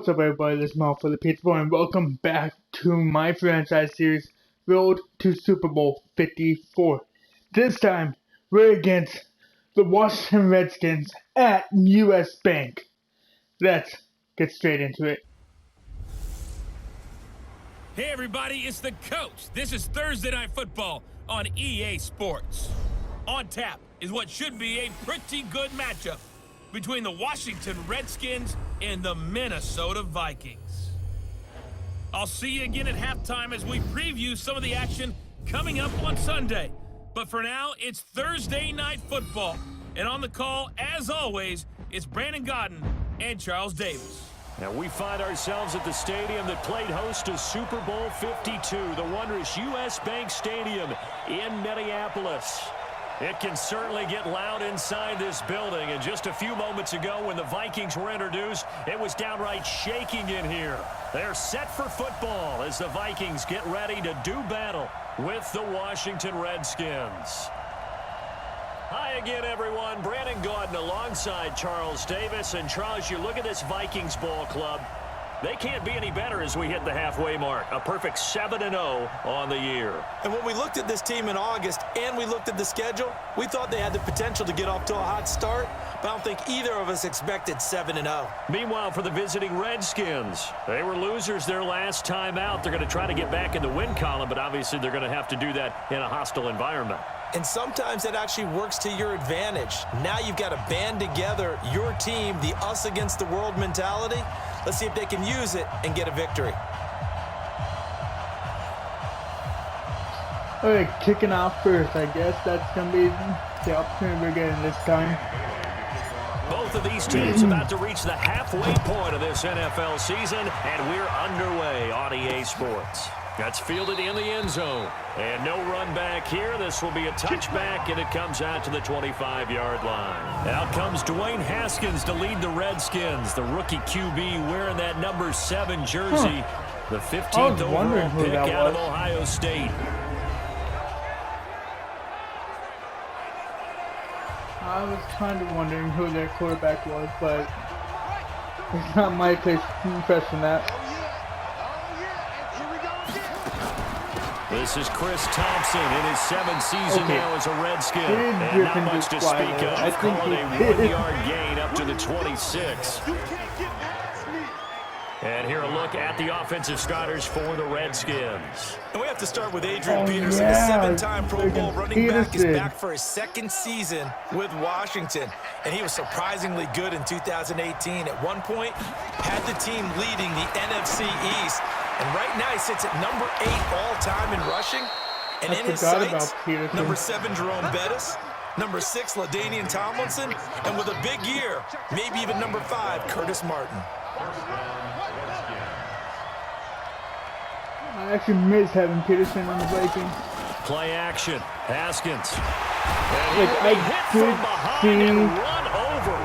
What's up, everybody? This is Mal for the Pizza and welcome back to my franchise series, Road to Super Bowl 54. This time, we're against the Washington Redskins at US Bank. Let's get straight into it. Hey everybody, it's the coach. This is Thursday Night Football on EA Sports. On tap is what should be a pretty good matchup between the Washington Redskins and the Minnesota Vikings. I'll see you again at halftime as we preview some of the action coming up on Sunday. But for now, it's Thursday Night Football. And on the call, as always, it's Brandon Godden and Charles Davis. Now we find ourselves at the stadium that played host to Super Bowl 52, the wondrous US Bank Stadium in Minneapolis. It can certainly get loud inside this building, and just a few moments ago when the Vikings were introduced, it was downright shaking in here. They're set for football as the Vikings get ready to do battle with the Washington Redskins. Hi again, everyone. Brandon Gaudin alongside Charles Davis. And Charles, you look at this Vikings ball club. They can't be any better as we hit the halfway mark. A perfect 7-0 on the year. And when we looked at this team in August and we looked at the schedule, we thought they had the potential to get off to a hot start, but I don't think either of us expected 7-0. Meanwhile, for the visiting Redskins, they were losers their last time out. They're going to try to get back in the win column, but obviously they're going to have to do that in a hostile environment. And sometimes that actually works to your advantage. Now you've got to band together your team, the us against the world mentality. Let's see if they can use it and get a victory. Alright, kicking off first. I guess that's going to be the opportunity we're getting this time. Both of these teams about to reach the halfway point of this NFL season, and we're underway on EA Sports. That's fielded in the end zone. And no run back here. This will be a touchback, and it comes out to the 25-yard line. Out comes Dwayne Haskins to lead the Redskins. The rookie QB wearing that number 7 jersey. The 15th overall pick out of Ohio State. I was kind of wondering who their quarterback was, but it's not my place to impression that. This is Chris Thompson in his 7th season now as a Redskin. And not much to speak of. Call it a 1-yard gain up to the 26. And here a look at the offensive starters for the Redskins. And we have to start with Adrian Peterson, the 7-time Pro Bowl running back, is back for his 2nd season with Washington. And he was surprisingly good in 2018. At one point, had the team leading the NFC East. And right now he sits at number 8 all-time in rushing. And in his sights, number 7, Jerome Bettis. Number 6, LaDainian Tomlinson. And with a big year, maybe even number 5, Curtis Martin. I actually miss having Peterson on the Vikings. Play action. Haskins. Like, I did see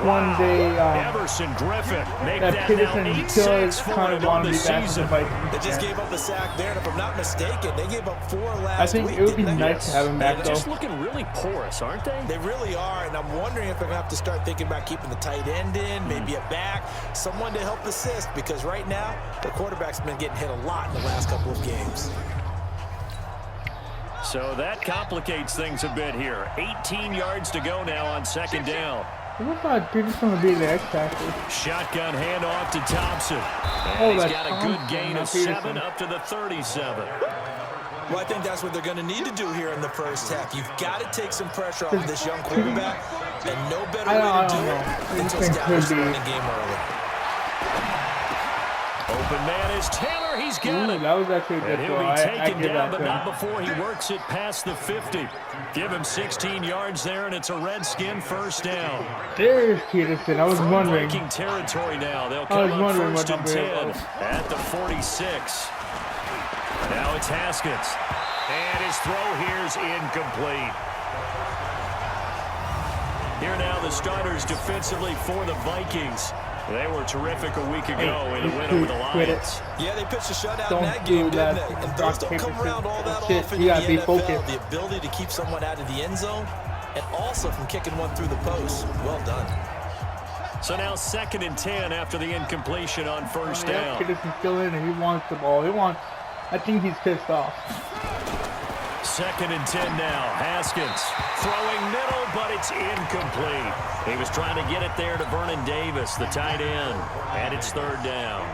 one day Everson Griffin make that Peterson does kind of want to be back in the Vikings. They just gave up a sack there, and if I'm not mistaken, they gave up 4 last week. I think it would be nice to have him back, though. They're just looking really porous, aren't they? They really are, and I'm wondering if they're going to have to start thinking about keeping the tight end in, maybe a back, someone to help assist, because right now, the quarterback's been getting hit a lot in the last couple of games. So that complicates things a bit here. 18 yards to go now on 2nd down. I thought Peterson would be the X-Factor. Shotgun handoff to Thompson. And he's got a good gain of 7 up to the 37. Well, I think that's what they're going to need to do here in the first half. You've got to take some pressure off of this young quarterback, and no better way to do it than to establish the running game early. Open man is Taylor. He's got it. That was actually a good and he'll be taken down, but not before he works it past the 50. Give him 16 yards there, and it's a Redskin first down. There's Peterson. I was wondering. Breaking territory now. They'll come up first and 10 at the 46. Now it's Haskins. And his throw here's incomplete. Here now the starters defensively for the Vikings. They were terrific a week ago in a win over the Lions. Yeah, they pitched a shutout in that game, didn't they? And those don't come around all that often in the NFL. The ability to keep someone out of the end zone and also from kicking one through the post. Well done. So now 2nd and 10 after the incompletion on first down. Peterson's still in and he wants the ball. I think he's pissed off. 2nd and 10 now. Haskins throwing middle, but it's incomplete. He was trying to get it there to Vernon Davis, the tight end. And it's 3rd down.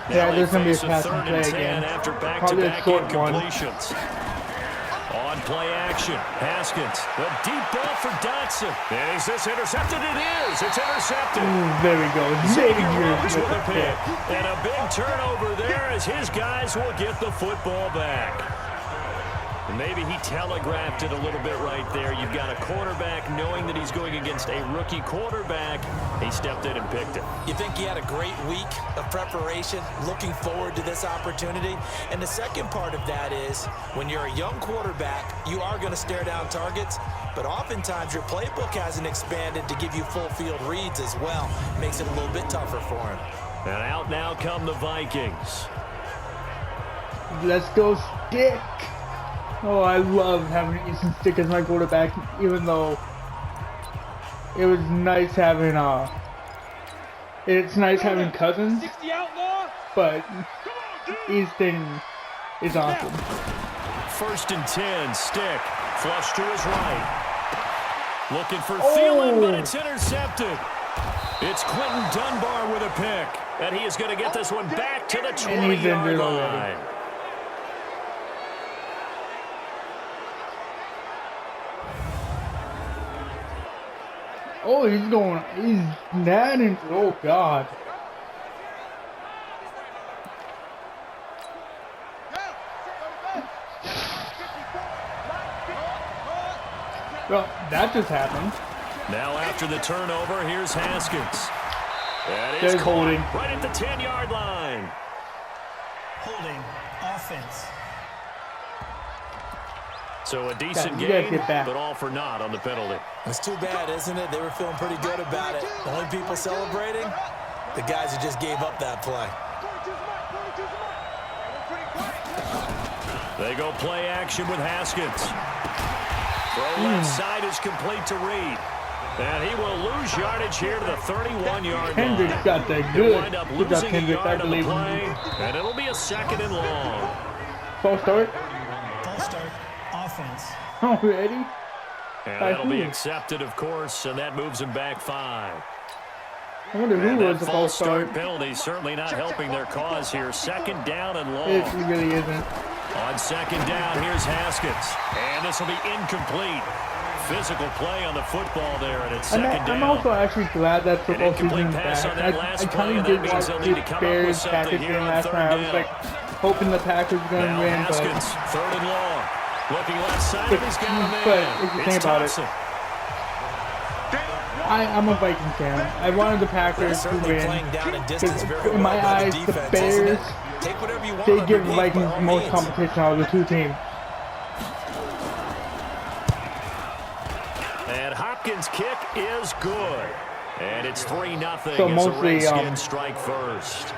Yeah, now there's going to be a face passing play again. After Probably a back-to-back short one. incompletions. On play action, Haskins, the deep ball for Dotson. And is this intercepted? It is. It's intercepted. There we go. Xavier Rhodes with a pick. And a big turnover there as his guys will get the football back. And maybe he telegraphed it a little bit right there. You've got a quarterback knowing that he's going against a rookie quarterback. He stepped in and picked it. You think he had a great week of preparation, looking forward to this opportunity? And the second part of that is, when you're a young quarterback, you are going to stare down targets, but oftentimes your playbook hasn't expanded to give you full field reads as well. Makes it a little bit tougher for him. And out now come the Vikings. Let's go Stick. Oh, I love having Easton Stick as my quarterback, even though it was nice having Cousins, but Easton is awesome. 1st and 10, Stick, flush to his right. Looking for Thielen, but it's intercepted. It's Quentin Dunbar with a pick, and he is going to get this one back to the 20-yard line. Oh, he's natting. Oh, God. Well, that just happened. Now after the turnover, here's Haskins. That is There's holding. Right at the 10-yard line. Holding offense. So a decent Yeah, game, but all for naught on the penalty. It's too bad, isn't it? They were feeling pretty good about it. The only people celebrating, the guys who just gave up that play. They go play action with Haskins. Throw left side is complete to Reed. And he will lose yardage here to the 31-yard line. Hendricks got that He'll good. wind up Good job, losing a Hendricks. I yard on the believe play, in you. and it'll be a 2nd and long. False start. False start. Offense. Already? And that'll be accepted, of course, and that moves him back 5. I wonder And who that was the false false start start. penalty certainly not helping their cause here. 2nd down and long. It really isn't. On 2nd down, here's Haskins. And this will be incomplete. Physical play on the football there, and it's 2nd down. I'm also actually glad that football incomplete season is pass back. on that I last kind play, of and did that watch means they'll need to this come up with Bears something Packers here game on last 3rd night. I was down. like hoping the Packers were going to Now win, Haskins, 3rd and long. Looking left side, but, and he's got a man. but if you think about it, I'm a Vikings fan. I wanted the Packers to win. In my eyes, the Bears, they give the Vikings the most competition out of the two teams. And Hopkins' kick is good. And it's 3-0 So as mostly, the Redskins strike first.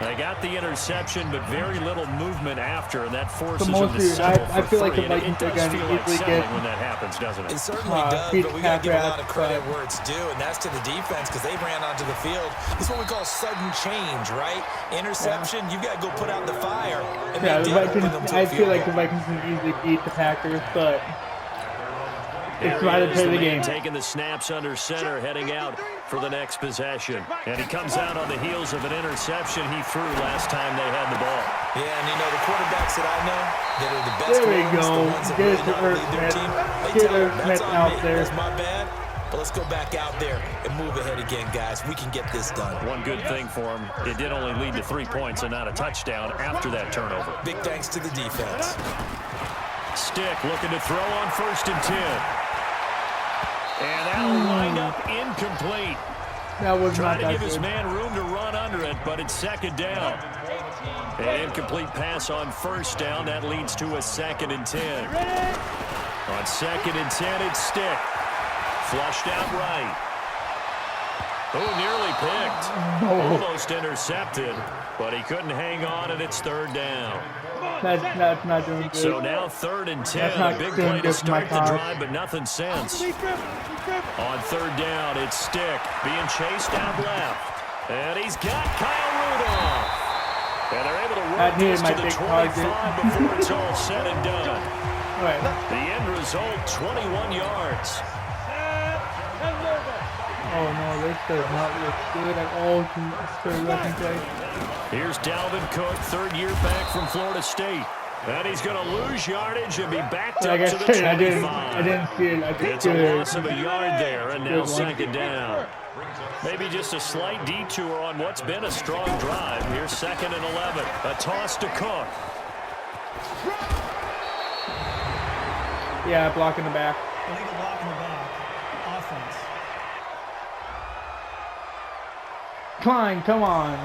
They got the interception, but very little movement after, and that forces them to settle for I feel like the 3. And Vikings it are does going to feel like easily settling get when that happens, doesn't it? It certainly does, but we got to give a lot of credit where it's due, and that's to the defense because they ran onto the field. It's what we call sudden change, right? Interception, you've got to go put out the fire. And Yeah, the they did Vikings, them to a I feel field like goal. the Vikings can easily beat the Packers, but it's right to play the game. Taking the snaps under center, heading out for the next possession. And he comes out on the heels of an interception he threw last time they had the ball. Yeah, and you know, the quarterbacks that I know that are the best There we ones, go. the ones that Get really it to know how to lead their Smith. team, they Get tell it them, that's Smith on out me, there. that's my bad. But let's go back out there and move ahead again, guys. We can get this done. One good thing for him, it did only lead to 3 points and not a touchdown after that turnover. Big thanks to the defense. Stick looking to throw on 1st and 10. And that'll wind up incomplete. That was Trying not to that give his good. man room to run under it, but it's 2nd down. An incomplete pass on 1st down. That leads to a 2nd and 10. On 2nd and 10, it's Stick. Flushed out right. Oh, nearly picked. Almost intercepted, but he couldn't hang on, and it's 3rd down. That's not doing good. So now 3rd and 10. That's not A big doing play to good for my start the cause. drive, but nothing since. On 3rd down, it's Stick being chased out left. And he's got Kyle Rudolph. And they're able to work this to the 25 before it's all said and done. Right. The end result, 21 yards. Oh no, this does not look good at all for a rushing play. Here's Dalvin Cook, 3rd year back from Florida State. And he's going to lose yardage and be backed up to the 25. I didn't see it. It's a loss of a yard there, and now 2nd down. Maybe just a slight detour on what's been a strong drive. Here's 2nd and 11. A toss to Cook. Yeah, block in the back. Illegal block in the back. Offense. Klein, come on.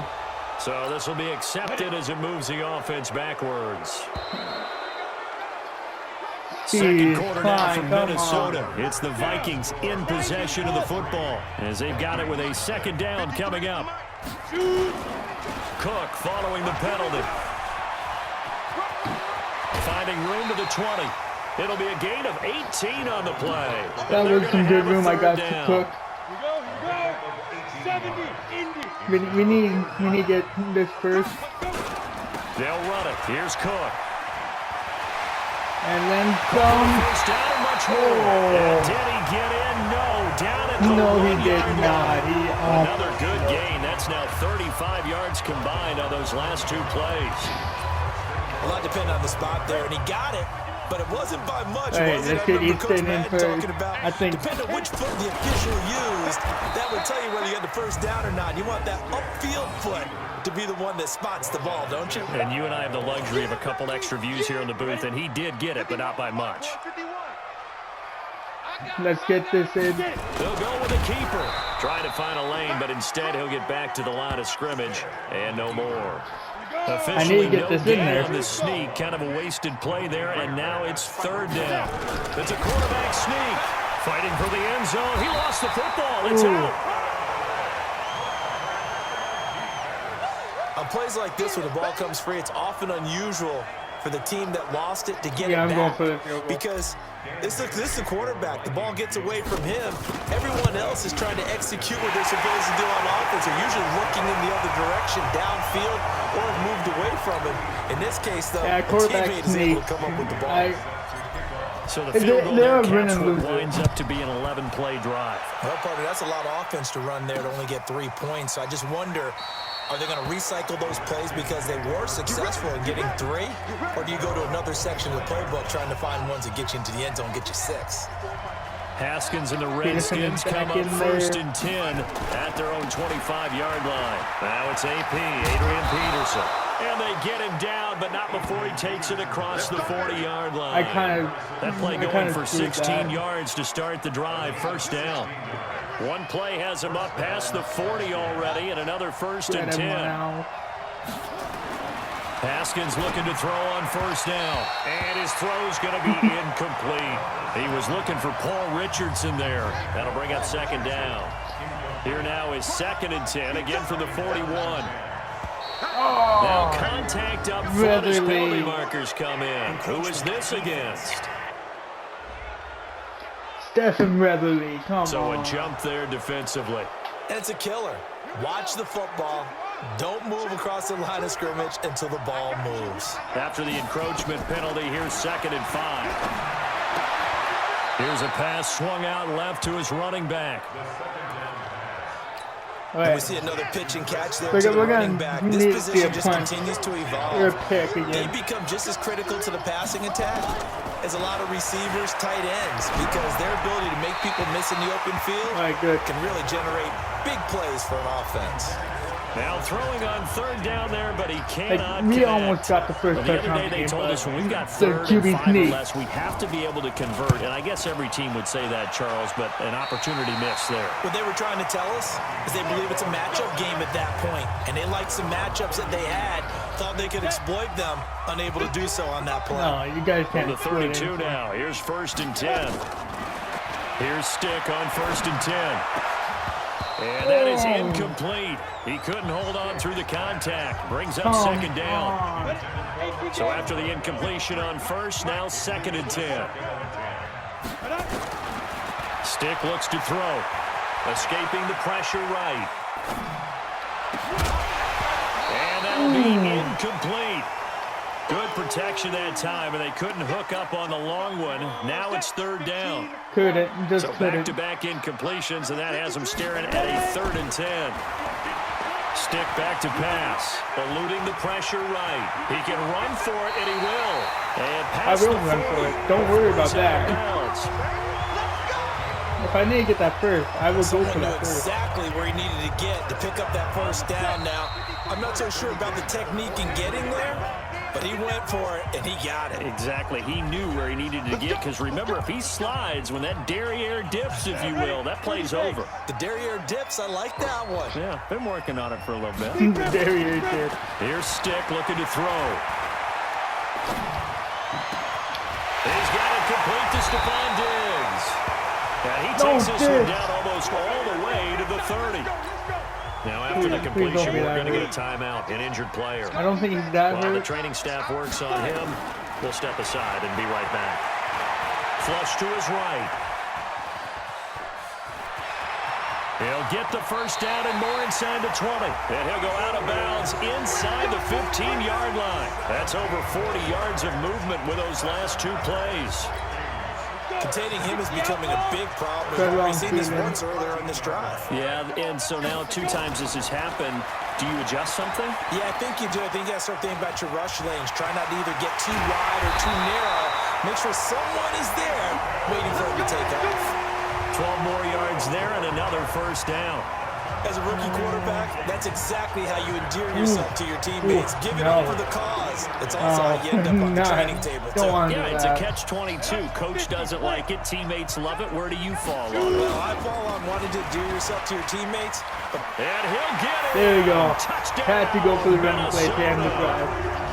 So this will be accepted as it moves the offense backwards. Second quarter now from Minnesota. It's the Vikings in possession of the football as they've got it with a 2nd down coming up. Cook following the penalty. Finding room to the 20. It'll be a gain of 18 on the play. That was some good room I got to Cook. We need to get this first. They'll run it. Here's Cook. And then some. First down and much more. And did he get in? No. Down at the No, he 1 did yard not. line. Another good gain. That's now 35 yards combined on those last 2 plays. A lot depended on the spot there, and he got it. But it wasn't by much, Hey, was it? let's I get remember East Coach in Madden first. talking about, I think. depending on which foot the official used, that would tell you whether you had the first down or not. You want that upfield foot to be the one that spots the ball, don't you? And you and I have the luxury of a couple extra views here in the booth, and he did get it, but not by much. Let's get this in. They'll go with a keeper. Trying to find a lane, but instead he'll get back to the line of scrimmage, and no more. Officially, I need to get this in there. On the sneak, kind of a wasted play there, and now it's 3rd down. It's a quarterback sneak. Fighting for the end zone. He lost the football. It's out. On plays like this, when the ball comes free, it's often unusual for the team that lost it to get it I'm back. going for the field goal. Because this is the quarterback. The ball gets away from him. Everyone else is trying to execute what they're supposed to do on offense. They're usually looking in the other direction, downfield, or have moved away from it. In this case, though, the teammate is able to come up with the ball. So the field goal they're there counts winning what winds up to be an 11-play drive. Well, partner, that's a lot of offense to run there to only get 3 points. So I just wonder, are they going to recycle those plays because they were successful in getting 3? Or do you go to another section of the playbook trying to find ones that get you into the end zone and get you 6? Haskins and the Redskins come up 1st and 10 at their own 25-yard line. Now it's AP, Adrian Peterson. And they get him down, but not before he takes it across the 40-yard line. That play going for 16 yards to start the drive. 1st down. One play has him up past the 40 already, and another 1st and 10. Haskins looking to throw on 1st down, and his throw's going to be incomplete. He was looking for Paul Richardson there. That'll bring up 2nd down. Here now is 2nd and 10, again from the 41. Now contact up front as penalty markers come in. Who is this against? Stephen Weatherly, come on. So a jump there defensively. And it's a killer. Watch the football. Don't move across the line of scrimmage until the ball moves. After the encroachment penalty, here's 2nd and 5. Here's a pass swung out left to his running back. And we see another pitch and catch there to the running back. This position just continues to evolve. They become just as critical to the passing attack as a lot of receivers, tight ends, because their ability to make people miss in the open field can really generate big plays for an offense. Now throwing on 3rd down there, but he cannot We connect. almost got the first The touchdown. other day they told us when we've got 3rd and 5 or less, we have to be able to convert. And I guess every team would say that, Charles, but an opportunity missed there. What they were trying to tell us is they believe it's a matchup game at that point, and they liked some matchups that they had, thought they could exploit them, unable to do so on that play. No, you guys can't. The 32 now. Here's 1st and 10. Here's Stick on 1st and 10. And that is incomplete. He couldn't hold on through the contact. Brings up second down. So after the incompletion on first, now 2nd and 10. Stick looks to throw. Escaping the pressure right. And that'll be incomplete. Good protection that time, and they couldn't hook up on the long one. Now it's 3rd down. Couldn't. Just so couldn't. back-to-back incompletions, and that has them staring at a 3rd and 10. Stick back to pass. Eluding the pressure right. He can run for it, and he will. And I will run for it. Don't worry about that. If I need to get that first, I will go for that first. Exactly where he needed to get to pick up that first down. Now, I'm not so sure about the technique in getting there, but he went for it, and he got it. Exactly. He knew where he needed to get, because remember, if he slides, when that derriere dips, if you will, that play's over. The derriere dips, I like that one. Yeah, been working on it for a little bit. The derriere dip. Here's Stick looking to throw. He's got it complete to Stephon Diggs. And he takes this one down almost all the way to the 30. Now, after the completion, we're going to get a timeout, an injured player. I don't think he's that While the hurt. training staff works on him, we'll step aside and be right back. Flush to his right. He'll get the first down and more inside the 20. And he'll go out of bounds inside the 15-yard line. That's over 40 yards of movement with those last 2 plays. Containing him is becoming a big problem. We've already seen this once earlier in this drive. Yeah, and so now 2 times this has happened. Do you adjust something? Yeah, I think you do. I think you got to start thinking about your rush lanes. Try not to either get too wide or too narrow. Make sure someone is there waiting for him to take off. 12 more yards there and another first down. As a rookie quarterback, that's exactly how you endear yourself to your teammates. Give it up for the cause. It's also how you end up on the training table, too. Yeah, it's a catch-22. Coach doesn't like it. Teammates love it. Where do you fall on it? Well, I fall on wanting to endear yourself to your teammates. And he'll get it. There you go. Touchdown. Had to go for the running play to end the drive.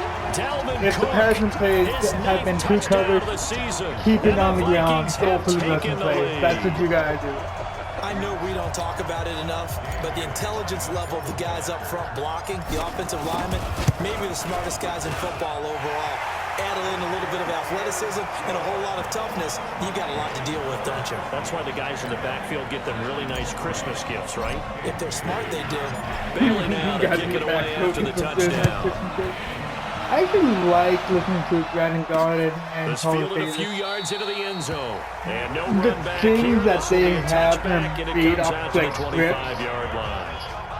If the passing plays have been too covered, keep it on the ground. Go for the rushing plays. That's what you gotta do. I know we don't talk about it enough, but the intelligence level of the guys up front blocking, the offensive linemen, maybe the smartest guys in football overall. Add in a little bit of athleticism and a whole lot of toughness, you got a lot to deal with, don't you? That's why the guys in the backfield get them really nice Christmas gifts, right? If they're smart, they do. Bailey now to kick it away after the touchdown. I actually like listening to Brandon Garden and This Hall of fielded a few Fame. yards into the end zone. And no The run back things here. that This will they be a have touchback, them and it beat comes off out to the like script. 25-yard line.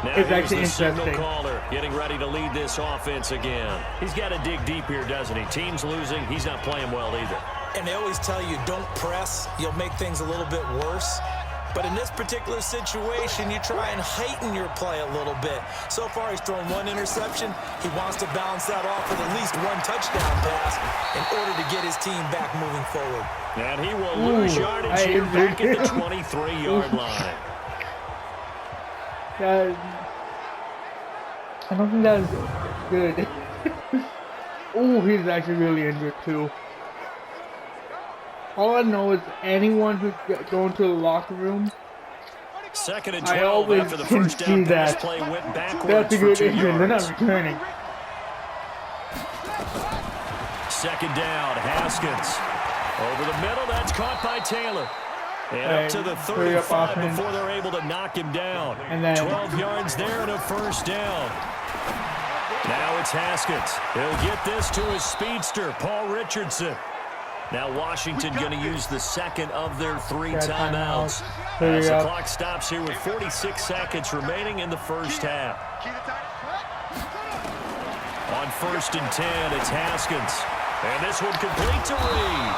Now It's here's actually the signal interesting. caller getting ready to lead this offense again. He's got to dig deep here, doesn't he? Team's losing. He's not playing well either. And they always tell you, don't press. You'll make things a little bit worse. But in this particular situation, you try and heighten your play a little bit. So far, he's thrown 1 interception. He wants to balance that off with at least 1 touchdown pass in order to get his team back moving forward. And he will lose yardage here back at the 23-yard line. I don't think that is good. Oh, he's actually really injured too. All I know is anyone who's going to the locker room, 2nd and I 12 always after the can first see down pass that. play went backwards That's a for good 2 injury. They're not yards. returning. 2nd down, Haskins. Over the middle, that's caught by Taylor. And up to the 35 before they're able to knock him down. And then 12 yards there and a first down. Now it's Haskins. He'll get this to his speedster, Paul Richardson. Now Washington going to use the second of their 3 timeouts. As the clock stops here with 46 seconds remaining in the first half. On 1st and 10, it's Haskins. And this one complete to Reed.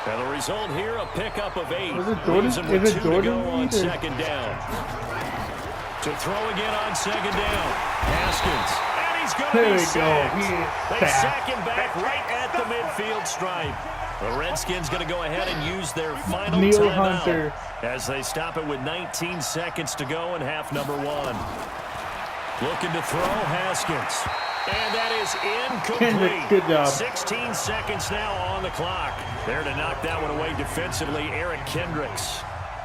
And the result here, a pickup of 8. Is it Jordan? Leaves him with Is it 2 to Jordan go on Reed or- 2nd down. To throw again on 2nd down. Haskins. And he's going There to be we go. sacked. He is They sacked. sack him back right at the midfield stripe. The Redskins going to go ahead and use their final Neil timeout Hunter. as they stop it with 19 seconds to go in half number 1. Looking to throw, Haskins. And that is incomplete. Kendrick, good job. 16 seconds now on the clock. There to knock that one away defensively, Eric Kendricks.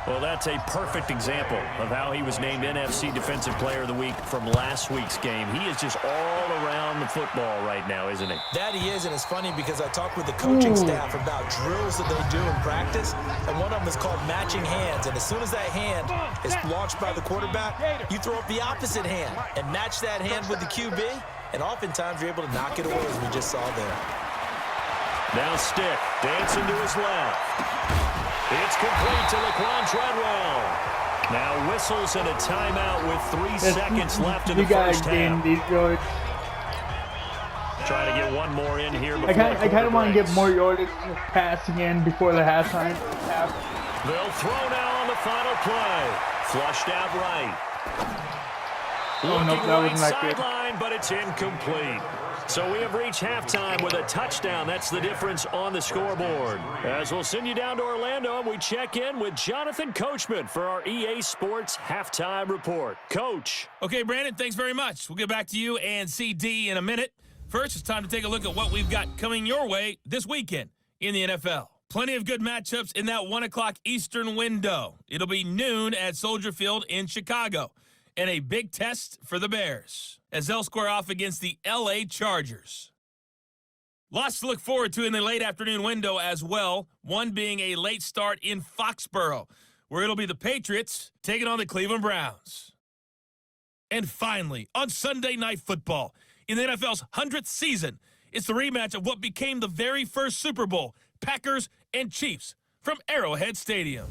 Well, that's a perfect example of how he was named NFC Defensive Player of the Week from last week's game. He is just all around the football right now, isn't he? That he is, and it's funny because I talked with the coaching staff about drills that they do in practice, and one of them is called matching hands. And as soon as that hand is launched by the quarterback, you throw up the opposite hand and match that hand with the QB, and oftentimes you're able to knock it away, as we just saw there. Now Stick dancing to his left. It's complete to Laquan Treadwell. Now whistles and a timeout with 3 seconds left in the first half. Trying to get one more in here before I kind of want to get more yardage passing in before the halftime. They'll throw now on the final play. Flushed out right. Oh, no, that wasn't that good. Sideline, but it's incomplete. So we have reached halftime with a touchdown. That's the difference on the scoreboard. As we'll send you down to Orlando, and we check in with Jonathan Coachman for our EA Sports Halftime Report. Coach. Okay, Brandon, thanks very much. We'll get back to you and CD in a minute. First, it's time to take a look at what we've got coming your way this weekend in the NFL. Plenty of good matchups in that 1 o'clock Eastern window. It'll be noon at Soldier Field in Chicago. And a big test for the Bears as they'll square off against the LA Chargers. Lots to look forward to in the late afternoon window as well, one being a late start in Foxborough, where it'll be the Patriots taking on the Cleveland Browns. And finally, on Sunday Night Football, in the NFL's 100th season, it's the rematch of what became the very first Super Bowl, Packers and Chiefs, from Arrowhead Stadium.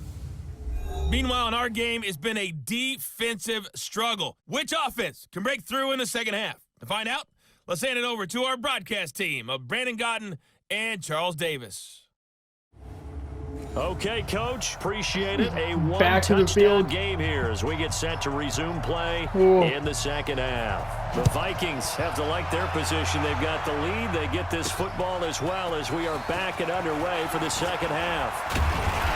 Meanwhile, in our game, it's been a defensive struggle. Which offense can break through in the second half? To find out, let's hand it over to our broadcast team of Brandon Godden and Charles Davis. Okay, Coach, appreciate it. A one-touchdown game here as we get set to resume play in the second half. The Vikings have to like their position. They've got the lead. They get this football as well as we are back and underway for the second half.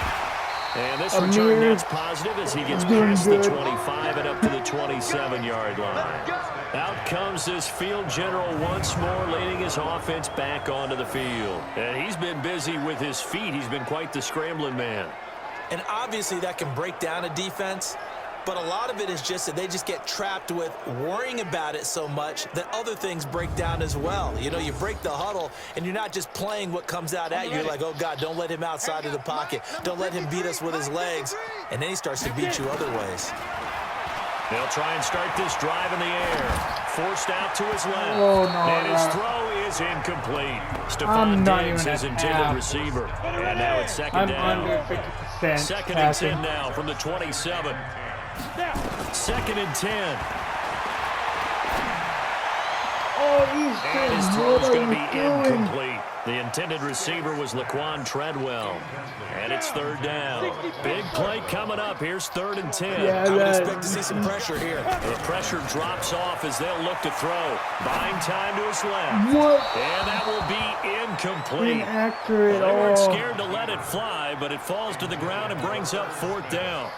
And this return that's positive as he gets past the 25 and up to the 27-yard line. Out comes this field general once more, leading his offense back onto the field. And he's been busy with his feet. He's been quite the scrambling man. And obviously that can break down a defense, but a lot of it is just that they just get trapped with worrying about it so much that other things break down as well. You know, you break the huddle, and you're not just playing what comes out at you. You're like, oh, God, don't let him outside of the pocket. Don't let him beat us with his legs. And then he starts to beat you other ways. They'll try and start this drive in the air. Forced out to his left. Oh, no, and his throw is incomplete. Stephon Diggs, his intended receiver. And now it's second down. Under 50% second and 10 now from the 27. Second and 10. And his throw is going to be incomplete. The intended receiver was Laquan Treadwell. And it's third down. Big play coming up. Here's 3rd and 10. I would expect to see some pressure here. The pressure drops off as they'll look to throw. Buying time to his left. And that will be incomplete. Inaccurate. They weren't scared to let it fly, but it falls to the ground and brings up 4th down.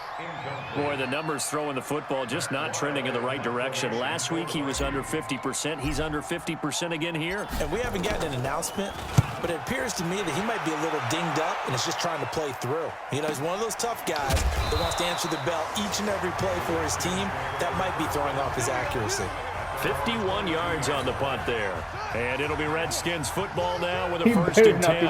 Boy, the numbers throwing the football just not trending in the right direction. Last week he was under 50%. He's under 50% again here. And we haven't gotten an announcement, but it appears to me that he might be a little dinged up and is just trying to play through. You know, he's one of those tough guys that wants to answer the bell each and every play for his team. That might be throwing off his accuracy. 51 yards on the punt there. And it'll be Redskins football now with a 1st and 10.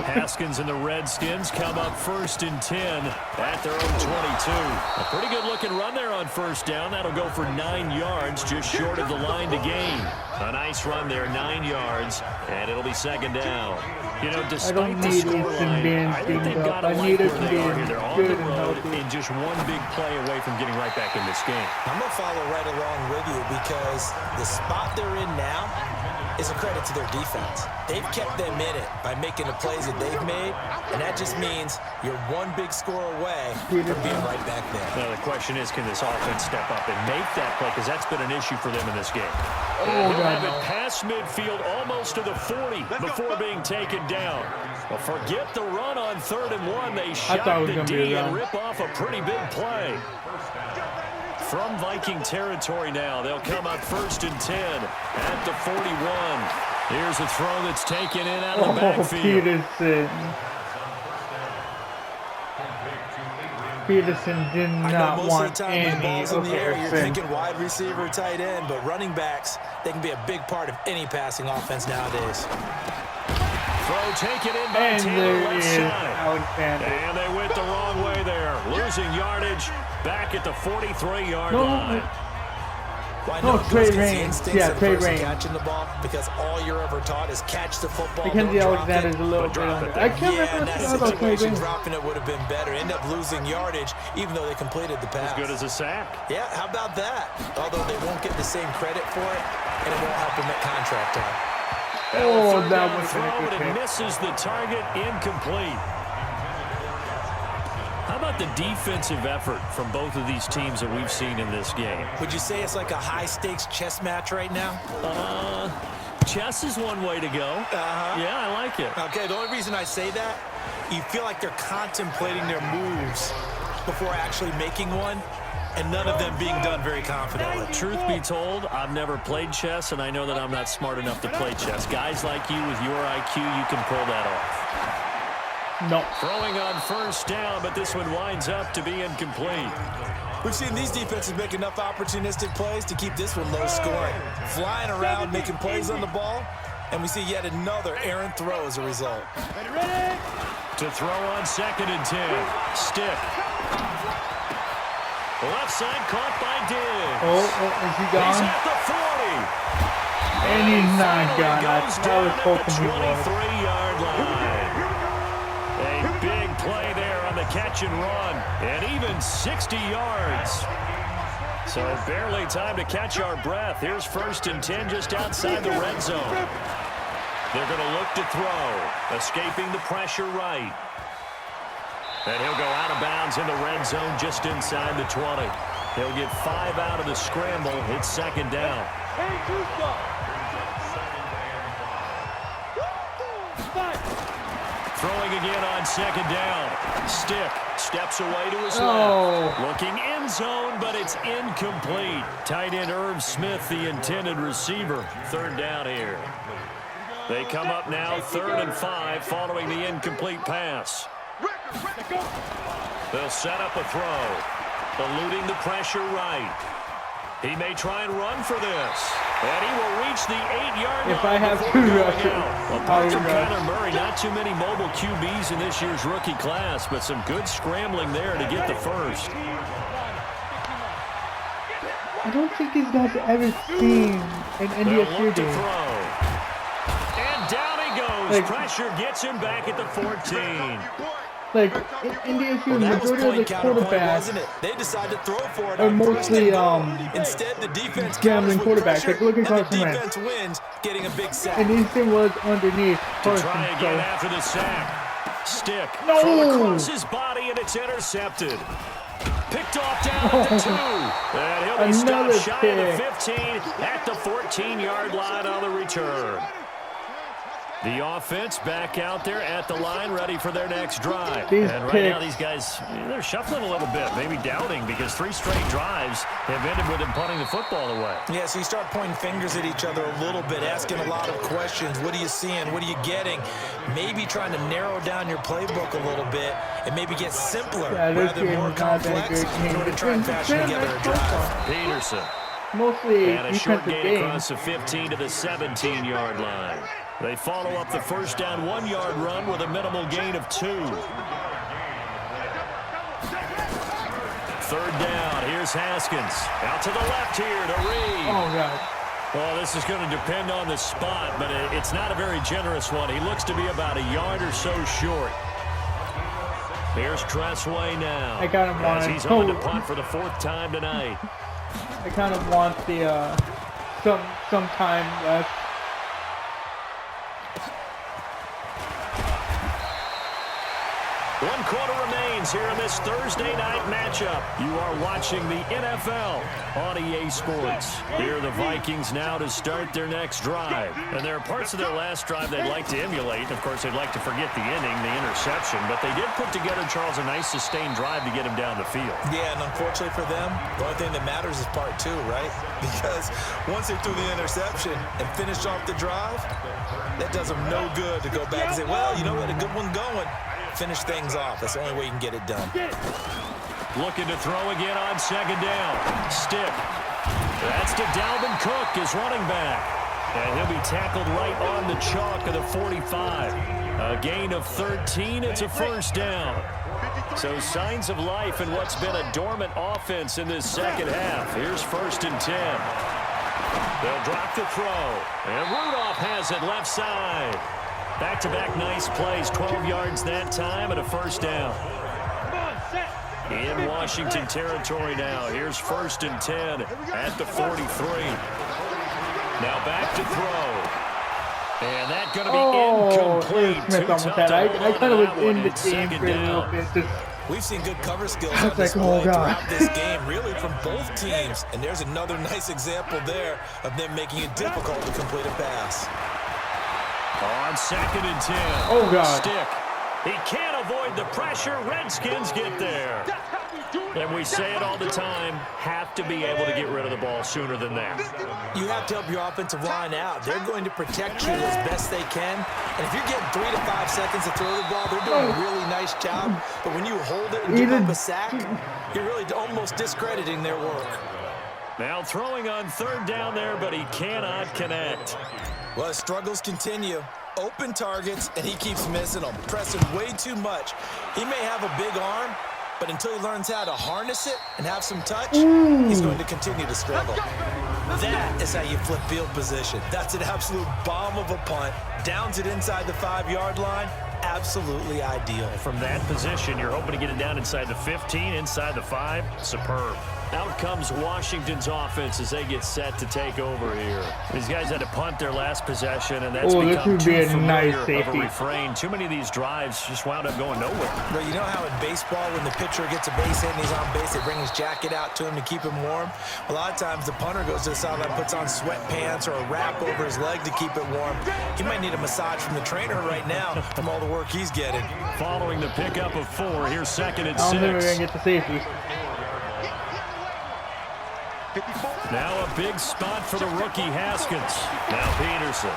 Haskins and the Redskins come up 1st and 10 at their own 22. A pretty good looking run there on 1st down. That'll go for 9 yards, just short of the line to gain. A nice run there, 9 yards, and it'll be 2nd down. You know, despite the scoreline, I think they've got to like where they are here. They're on the road and just one big play away from getting right back in this game. I'm going to follow right along with you because the spot they're in now is a credit to their defense. They've kept them in it by making the plays that they've made, and that just means you're one big score away from being right back there. Now the question is, can this offense step up and make that play? Because that's been an issue for them in this game. They'll have it past midfield almost to the 40 before being taken down. Well, forget the run on 3rd and 1. They shot the D and rip off a pretty big play. From Viking territory now, they'll come up 1st and 10 at the 41. Here's a throw that's taken in out of the backfield. Peterson. Peterson did not want any of the balls in the air, you're offense. thinking wide receiver, tight end, but running backs, they can be a big part of any passing offense nowadays. Throw taken in by And Taylor there left is side. Alexander. And they went the wrong way there. Losing yardage back at the 43-yard line. Well, I No, know it Trey goes against the Reigns. instincts Yeah, of the Trey person Reigns. catching the ball because all you're ever taught is catch the football, Mackenzie don't drop Alexander's it. a little but bit drop under. it I there. can't Yeah, in remember that what about Trey situation, Reigns. dropping it would have been better. End up losing yardage, even though they completed the pass. As good as a sack. Yeah, how about that? Although they won't get the same credit for it, and it won't help them at contract time. Oh, Third that down was throw, a and good it pick. misses the target, incomplete. How about the defensive effort from both of these teams that we've seen in this game? Would you say it's like a high-stakes chess match right now? Chess is one way to go. Yeah, I like it. Okay, the only reason I say that, you feel like they're contemplating their moves before actually making one, and none of them being done very confidently. Truth be told, I've never played chess, and I know that I'm not smart enough to play chess. Guys like you with your IQ, you can pull that off. No. Throwing on first down, but this one winds up to be incomplete. We've seen these defenses make enough opportunistic plays to keep this one low scoring. Flying around, making plays on the ball, and we see yet another errant throw as a result. To throw on 2nd and 10. Stick. Left side caught by Diggs. Oh, is he He's gone? at the 40. And he's not Finally gone. I goes was down at hoping the he was. 23-yard line. A big play there on the catch and run. And even 60 yards. So barely time to catch our breath. Here's 1st and 10 just outside the red zone. They're going to look to throw. Escaping the pressure right. And he'll go out of bounds in the red zone just inside the 20. He'll get 5 out of the scramble. It's 2nd down. Throwing again on 2nd down. Stick steps away to his left. Looking end zone, but it's incomplete. Tight end Irv Smith, the intended receiver. 3rd down here. They come up now 3rd and 5 following the incomplete pass. They'll set up a throw. Eluding the pressure right. He may try and run for this. And he will reach the 8-yard line. If I have before to going rush it, out. Apart from Kyler Murray, not too many mobile QBs in this year's rookie class, but some good scrambling there to get the first. I don't think these guys have ever seen an They'll NDSU look to game. throw. And down he goes. Like- Pressure gets him back at the 14. Like, in NDSU, the That was majority point of the counterpoint, quarterbacks wasn't it? They decided to throw for it are on 1st mostly, and goal. Instead, the defense gambling counters with quarterbacks. pressure, Like, look at and the Carson Wentz. defense wins, getting a big sack. and his thing was underneath To Carson. try again So, after the sack. Stick. No! Throw across his body, and it's intercepted. Picked off down at the 2. And he'll be Another stopped shy of the pick. 15 at the 14-yard line on the return. The offense back out there at the line, ready for their next drive. These And right now, these guys, they're shuffling a little bit, maybe doubting, because 3 straight drives have ended with them punting the football away. Yeah, so you start pointing fingers at each other a little bit, asking a lot of questions. What are you seeing? What are you getting? Maybe trying to narrow down your playbook a little bit and maybe get simpler Yeah, this rather than game more is not that complex good. in order to try and fashion together a drive. Peterson. mostly And a short defensive gain game. across the 15 to the 17-yard line. They follow up the first down 1-yard run with a minimal gain of 2. 3rd down. Here's Haskins. Out to the left here to Reed. Oh, God. Well, this is going to depend on the spot, but it's not a very generous one. He looks to be about a yard or so short. Here's Tressway now. I kind of want as it. he's on to punt for the 4th time tonight. I kind of want the some time left. One quarter remains here in this Thursday night matchup. You are watching the NFL on EA Sports. Here are the Vikings now to start their next drive. And there are parts of their last drive they'd like to emulate. Of course, they'd like to forget the inning, the interception. But they did put together, Charles, a nice sustained drive to get him down the field. Yeah, and unfortunately for them, the only thing that matters is part 2, right? Because once they threw the interception and finished off the drive, that does them no good to go back and say, well, you know what, a good one going. Finish things off. That's the only way you can get it done. Looking to throw again on second down. Stick. That's to Dalvin Cook, his running back. And he'll be tackled right on the chalk of the 45. A gain of 13. It's a first down. So signs of life in what's been a dormant offense in this second half. Here's 1st and 10. They'll drop the throw. And Rudolph has it left side. Back-to-back nice plays. 12 yards that time and a first down. In Washington territory now. Here's 1st and 10 at the 43. Now back to throw. And that's going to be incomplete. I thought it was in the game for a little bit. We've seen good cover skills on display throughout this game, really from both teams. And there's another nice example there of them making it difficult to complete a pass. On 2nd and 10. Oh, God. Stick. He can't avoid the pressure. Redskins get there. And we say it all the time, have to be able to get rid of the ball sooner than that. You have to help your offensive line out. They're going to protect you as best they can. And if you're getting 3 to 5 seconds to throw the ball, they're doing a really nice job. But when you hold it and give up a sack, you're really almost discrediting their work. Now throwing on 3rd down there, but he cannot connect. Well, his struggles continue. Open targets, and he keeps missing them, pressing way too much. He may have a big arm, but until he learns how to harness it and have some touch, he's going to continue to struggle. That is how you flip field position. That's an absolute bomb of a punt. Downs it inside the 5-yard line. Absolutely ideal. From that position, you're hoping to get it down inside the 15, inside the 5. Superb. Out comes Washington's offense as they get set to take over here. These guys had to punt their last possession, and that's become too familiar of a refrain. Too many of these drives just wound up going nowhere. Well, you know how in baseball, when the pitcher gets a base hit and he's on base, they bring his jacket out to him to keep him warm? A lot of times the punter goes to the sideline, puts on sweatpants or a wrap over his leg to keep it warm. He might need a massage from the trainer right now from all the work he's getting. Following the pickup of 4, here's 2nd and 6. I don't think we're going to get the safety. Now a big spot for the rookie Haskins. Now Peterson.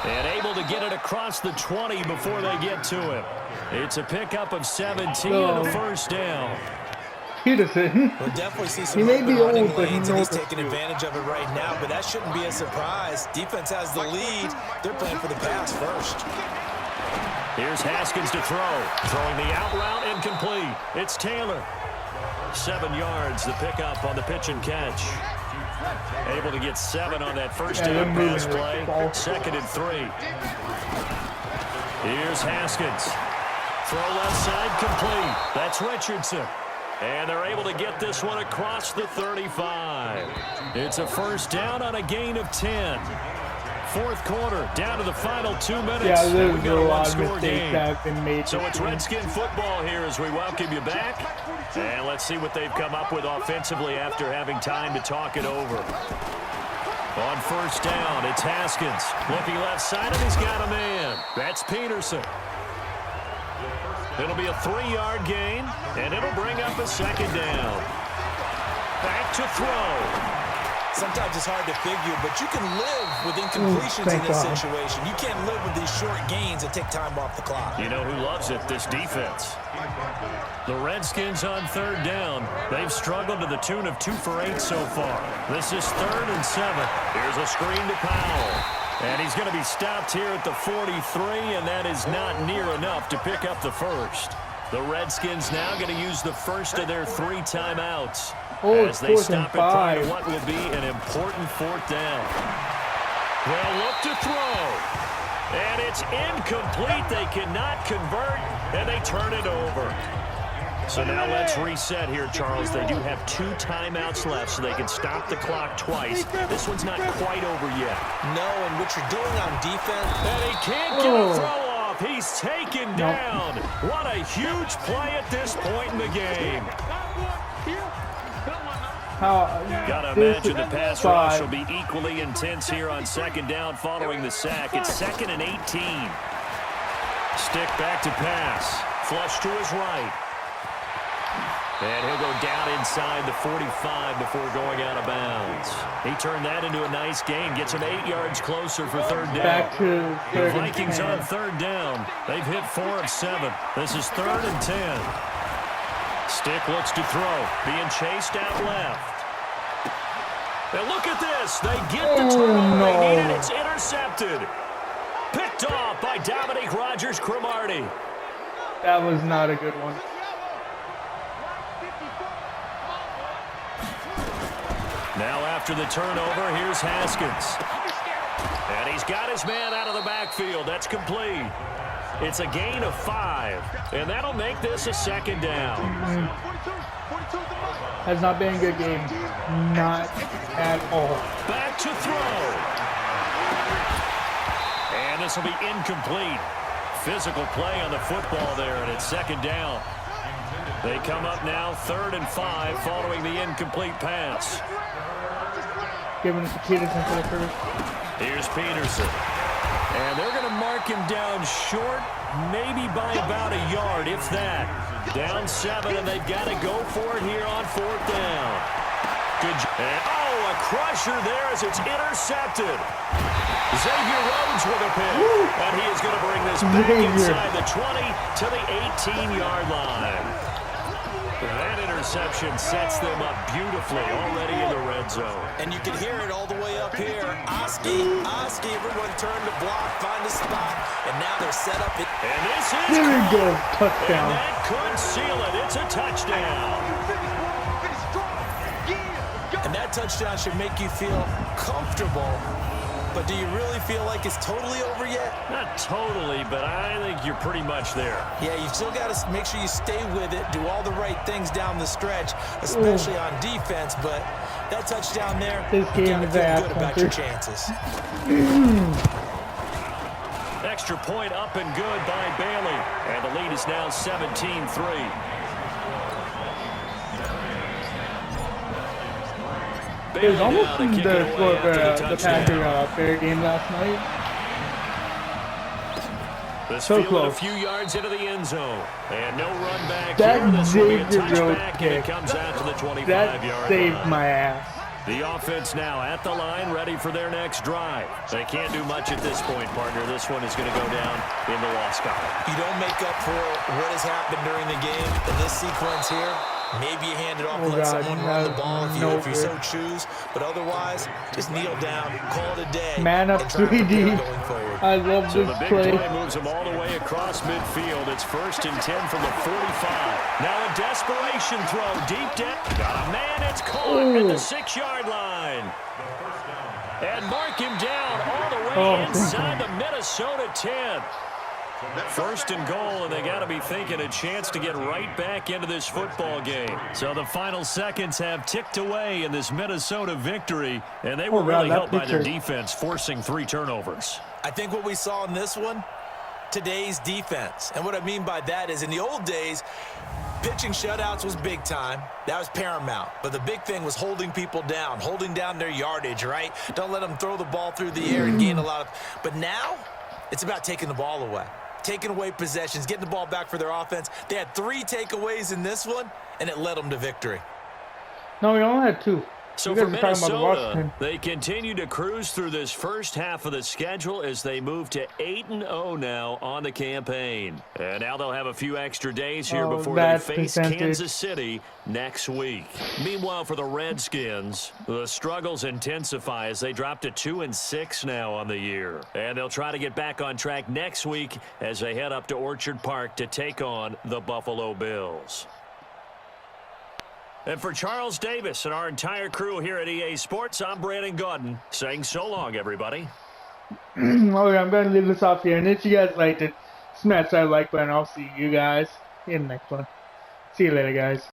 And able to get it across the 20 before they get to him. It's a pickup of 17 and a first down. Peterson. We'll definitely see some open running lanes, and he's taking advantage of it right now, but that shouldn't be a surprise. Defense has the lead. They're playing for the pass first. Here's Haskins to throw. Throwing the out route incomplete. It's Taylor. 7 yards, the pickup on the pitch and catch. Able to get 7 on that first down pass play. 2nd and 3. Here's Haskins. Throw left side complete. That's Richardson. And they're able to get this one across the 35. It's a first down on a gain of 10. 4th quarter, down to the final 2 minutes. Yeah, there's a lot of mistakes that have been made. So it's Redskin football here as we welcome you back. And let's see what they've come up with offensively after having time to talk it over. On first down, it's Haskins. Looking left side, and he's got a man. That's Peterson. It'll be a 3-yard gain, and it'll bring up a 2nd down. Back to throw. Sometimes it's hard to figure, but you can live with incompletions in this situation. You can't live with these short gains that take time off the clock. You know who loves it? This defense. The Redskins on 3rd down. They've struggled to the tune of 2 for 8 so far. This is 3rd and 7. Here's a screen to Powell. And he's going to be stopped here at the 43, and that is not near enough to pick up the first. The Redskins now going to use the first of their 3 timeouts. As they stop it prior to what will be an important 4th down. They'll look to throw. And it's incomplete. They cannot convert, and they turn it over. So now let's reset here, Charles. They do have 2 timeouts left, so they can stop the clock twice. This one's not quite over yet. No, and what you're doing on defense... And he can't get a throw off. He's taken down. What a huge play at this point in the game. Gotta imagine the pass rush will be equally intense here on 2nd down following the sack. It's 2nd and 18. Stick back to pass. Flush to his right. And he'll go down inside the 45 before going out of bounds. He turned that into a nice gain. Gets him 8 yards closer for 3rd down. Back to the Vikings on 3rd down. They've hit 4 of 7. This is 3rd and 10. Stick looks to throw. Being chased out left. And look at this. They get the turnover they needed. It's intercepted. Picked off by Dominique Rodgers-Cromartie. That was not a good one. Now after the turnover, here's Haskins. And he's got his man out of the backfield. That's complete. It's a gain of 5. And that'll make this a second down. Has not been a good game. Not at all. Back to throw. And this will be incomplete. Physical play on the football there, and it's second down. They come up now 3rd and 5 following the incomplete pass. Giving it to Peterson for the first. Here's Peterson. And they're going to mark him down short, maybe by about a yard, if that. Down 7, and they've got to go for it here on 4th down. Good job. And, a crusher there as it's intercepted. Xavier Rhodes with a pick. And he is going to bring this back inside the 20 to the 18-yard line. That interception sets them up beautifully already in the red zone. And you can hear it all the way up here. Oski, everyone turned to block, find a spot, and now they're set up. And this is there we go, touchdown. And that could seal it. It's a touchdown. And that touchdown should make you feel comfortable. But do you really feel like it's totally over yet? Not totally, but I think you're pretty much there. Yeah, you still got to make sure you stay with it, do all the right things down the stretch, especially on defense. But that touchdown there, this game you got to feel good about your chances. Extra point up and good by Bailey. And the lead is now 17-3. It was almost the Packer fair game last night. So close. A few yards into the end zone. And no run back here. This will be a touchback, and it comes out to the 25-yard line. That saved my ass. The offense now at the line, ready for their next drive. They can't do much at this point, partner. This one is going to go down in the loss column. You don't make up for what has happened during the game in this sequence here. Maybe you hand it off and let someone run the ball if you so choose. But otherwise, just kneel down, call it a day. Man up 3D. I love this play. The big play moves them all the way across midfield. It's 1st and 10 from the 45. Now a desperation throw deep down. Got a man, it's caught at the 6-yard line. And mark him down all the way inside the Minnesota 10. 1st and goal, and they got to be thinking a chance to get right back into this football game. So the final seconds have ticked away in this Minnesota victory, and they were really helped by their defense, forcing 3 turnovers. I think what we saw in this one, today's defense. And what I mean by that is in the old days, pitching shutouts was big time. That was paramount. But the big thing was holding people down, holding down their yardage, right? Don't let them throw the ball through the air and gain a lot of... But now, it's about taking the ball away. Taking away possessions, getting the ball back for their offense. They had 3 takeaways in this one, and it led them to victory. No, we only had 2. So for Minnesota, they continue to cruise through this first half of the schedule as they move to 8-0 now on the campaign. And now they'll have a few extra days here before they face Kansas City next week. Meanwhile, for the Redskins, the struggles intensify as they drop to 2-6 now on the year. And they'll try to get back on track next week as they head up to Orchard Park to take on the Buffalo Bills. And for Charles Davis and our entire crew here at EA Sports, I'm Brandon Gaudin saying so long, everybody. Okay, I'm going to leave this off here. And if you guys liked it, smash that like button. I'll see you guys in the next one. See you later, guys.